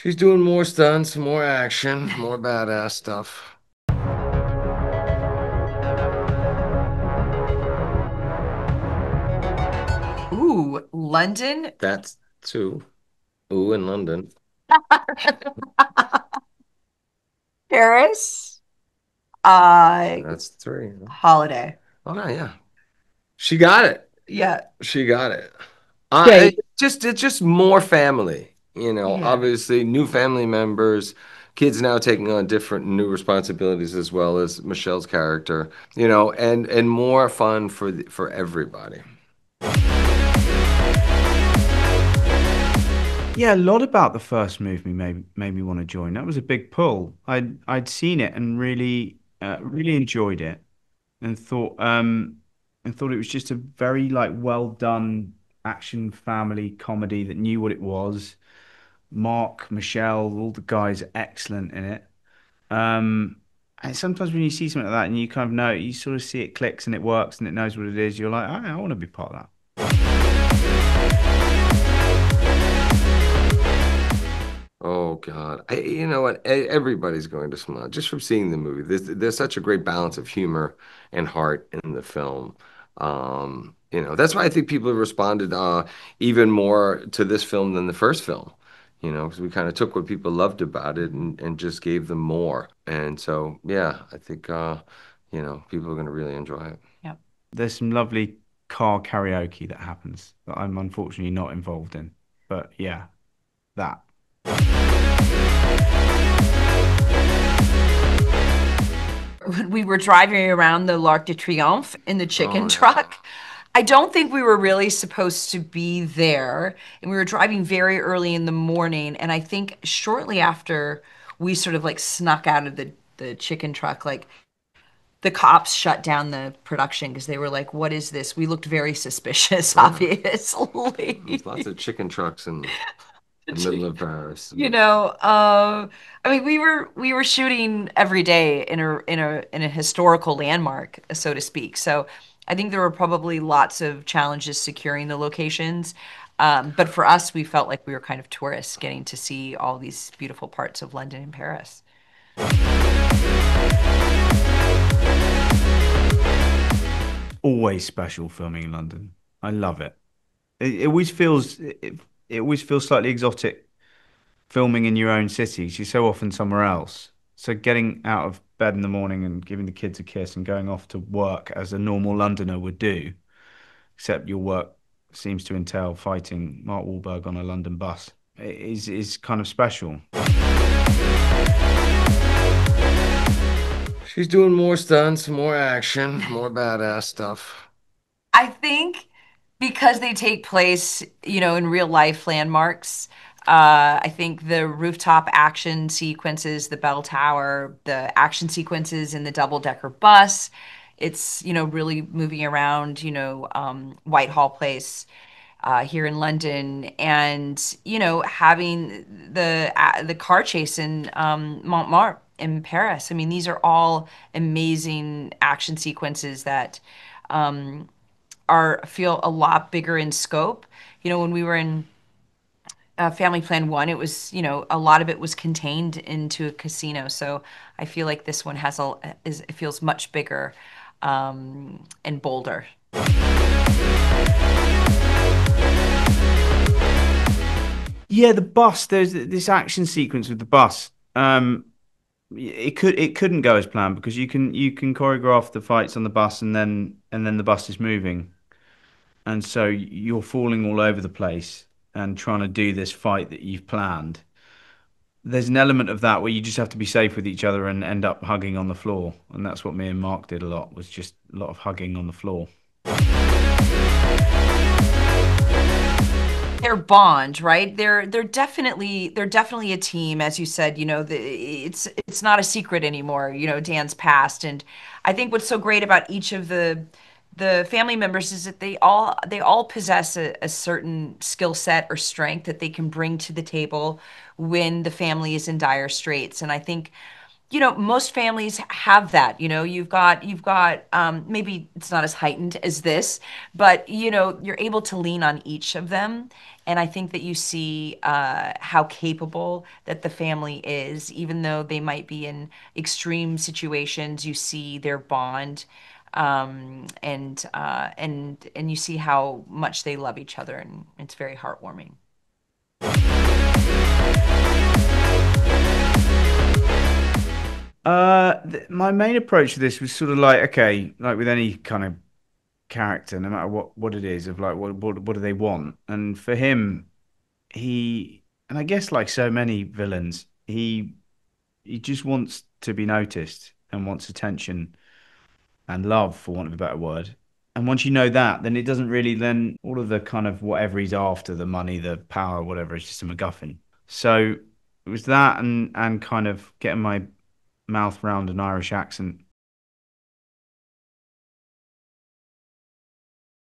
She's doing more stunts, more action, more badass stuff. Ooh, London, That's two. Ooh, in London. Paris, That's three. holiday. Oh, no, yeah. She got it. Yeah. She got it. Okay. It's just more family. Yeah. Obviously new family members, kids now taking on different new responsibilities as well as Michelle's character, and more fun for everybody. Yeah, a lot about the first movie made me want to join. That was a big pull. I'd seen it and really enjoyed it, and thought it was just a very like well done action family comedy that knew what it was. Mark, Michelle, all the guys are excellent in it. Um, and sometimes when you see something like that and you kind of know, you sort of see it clicks and it works and it knows what it is, you're like, I want to be part of Oh God. You know what? Everybody's going to smile just from seeing the movie. There's such a great balance of humor and heart in the film. That's why I think people have responded even more to this film than the first film. Because we kind of took what people loved about it and just gave them more. And so, yeah, I think people are going to really enjoy it. Yep. there's some lovely car karaoke that happens that I'm unfortunately not involved in. But yeah, that. When we were driving around the L'Arc de Triomphe in the chicken Oh yeah. truck, I don't think we were really supposed to be there. And we were driving very early in the morning. And I think shortly after we sort of like snuck out of the chicken truck, like the cops shut down the production because they were like, "What is this?" We looked very suspicious, Yeah. There's lots obviously. of chicken trucks in the middle of Paris. You know, I mean, we were shooting every day in a historical landmark, so to speak. So I think there were probably lots of challenges securing the locations. But for us, we felt like we were kind of tourists getting to see all these beautiful parts of London and Paris. Always special filming in London. I love it. It always feels slightly exotic filming in your own city. 'Cause you're so often somewhere else. So getting out of bed in the morning and giving the kids a kiss and going off to work as a normal Londoner would do, except your work seems to entail fighting Mark Wahlberg on a London bus, is kind of special. She's doing more stunts, more action, more badass stuff. I think because they take place, in real life landmarks, I think the rooftop action sequences, the bell tower, the action sequences in the double-decker bus, it's, really moving around, Whitehall Place here in London, and having the car chase in Montmartre in Paris. I mean, these are all amazing action sequences that are feel a lot bigger in scope. When we were in Family Plan One, it was, a lot of it was contained into a casino. So I feel like this one it feels much bigger and bolder. Yeah, the bus. There's this action sequence with the bus. It couldn't go as planned because you can choreograph the fights on the bus and then the bus is moving, and so you're falling all over the place and trying to do this fight that you've planned. There's an element of that where you just have to be safe with each other and end up hugging on the floor, and that's what me and Mark did a lot, was just a lot of hugging on the floor. Their bond, right? They're definitely a team, as you said. It's not a secret anymore. Dan's passed, and I think what's so great about each of the family members is that they all possess a certain skill set or strength that they can bring to the table when the family is in dire straits. And I think most families have that. You've got maybe it's not as heightened as this, but you're able to lean on each of them. And I think that you see how capable that the family is, even though they might be in extreme situations. You see their bond, and you see how much they love each other, and it's very heartwarming. My main approach to this was sort of like, okay, like with any kind of character, no matter what it is, of like what do they want? And for him, and I guess like so many villains, he just wants to be noticed and wants attention and love, for want of a better word. And once you know that, then it doesn't really, then all of the kind of whatever he's after, the money, the power, whatever, is just a MacGuffin. So it was that, and kind of getting my mouth round an Irish accent